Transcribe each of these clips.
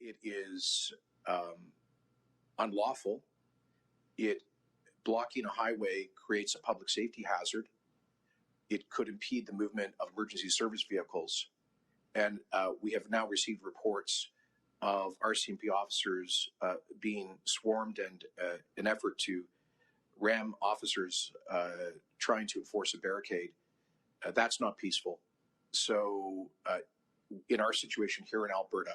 it is unlawful. Blocking a highway creates a public safety hazard. It could impede the movement of emergency service vehicles. And we have now received reports of RCMP officers being swarmed and an effort to ram officers trying to enforce a barricade. That's not peaceful. So in our situation here in Alberta,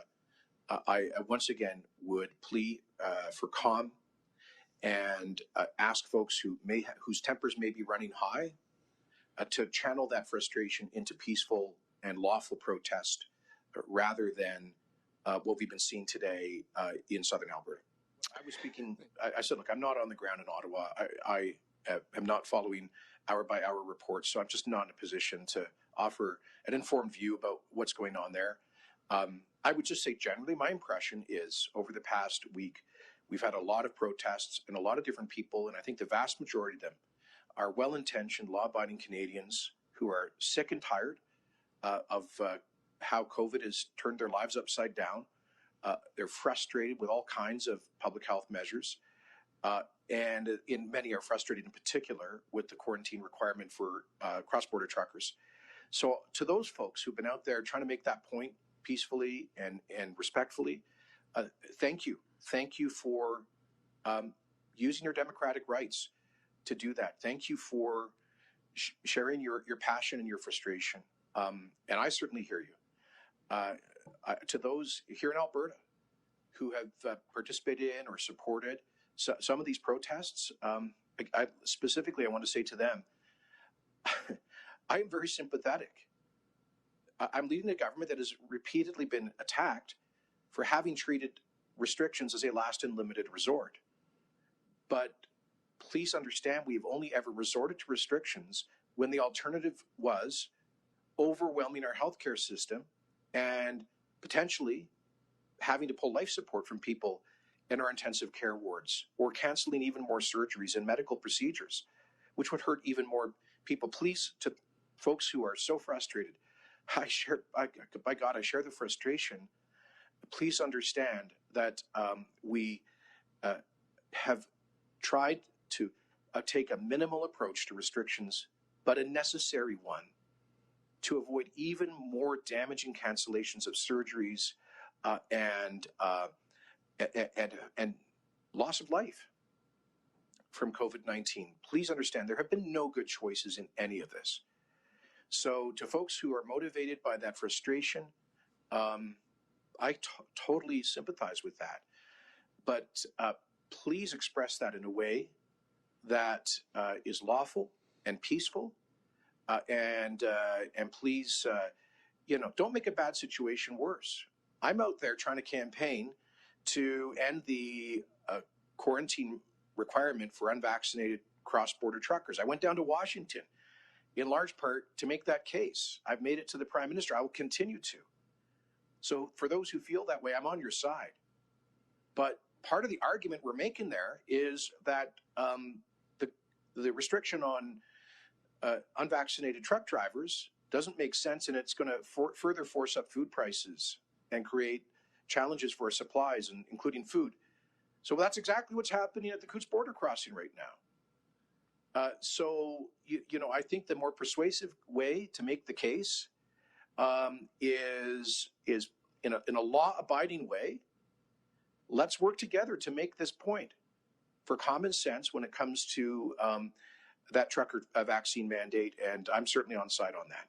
I once again would plead for calm and ask folks whose tempers may be running high to channel that frustration into peaceful and lawful protest rather than what we've been seeing today in Southern Alberta. I was speaking, I said, look, I'm not on the ground in Ottawa. I am not following hour by hour reports, so I'm just not in a position to offer an informed view about what's going on there. I would just say generally my impression is over the past week, we've had a lot of protests and a lot of different people, and I think the vast majority of them are well-intentioned, law-abiding Canadians who are sick and tired of how COVID has turned their lives upside down. They're frustrated with all kinds of public health measures. And many are frustrated in particular with the quarantine requirement for cross-border truckers. So to those folks who've been out there trying to make that point peacefully and respectfully, thank you. Thank you for using your democratic rights to do that. Thank you for sharing your passion and your frustration. And I certainly hear you. To those here in Alberta who have participated in or supported some of these protests, specifically, I want to say to them, I am very sympathetic. I'm leading a government that has repeatedly been attacked for having treated restrictions as a last and limited resort. But please understand, we've only ever resorted to restrictions when the alternative was overwhelming our healthcare system and potentially having to pull life support from people in our intensive care wards, or canceling even more surgeries and medical procedures, which would hurt even more people. Please, to folks who are so frustrated, I share the frustration. Please understand that we have tried to take a minimal approach to restrictions, but a necessary one to avoid even more damaging cancellations of surgeries and loss of life from COVID-19. Please understand, there have been no good choices in any of this. So to folks who are motivated by that frustration, I totally sympathize with that. But please express that in a way that is lawful and peaceful, and please, don't make a bad situation worse. I'm out there trying to campaign to end the quarantine requirement for unvaccinated cross-border truckers. I went down to Washington in large part to make that case. I've made it to the Prime Minister. I will continue to. So for those who feel that way, I'm on your side. But part of the argument we're making there is that the restriction on unvaccinated truck drivers doesn't make sense, and it's going to further force up food prices and create challenges for our supplies, including food. So that's exactly what's happening at the Coutts border crossing right now. So I think the more persuasive way to make the case is in a law-abiding way. Let's work together to make this point for common sense when it comes to that trucker vaccine mandate, and I'm certainly on side on that.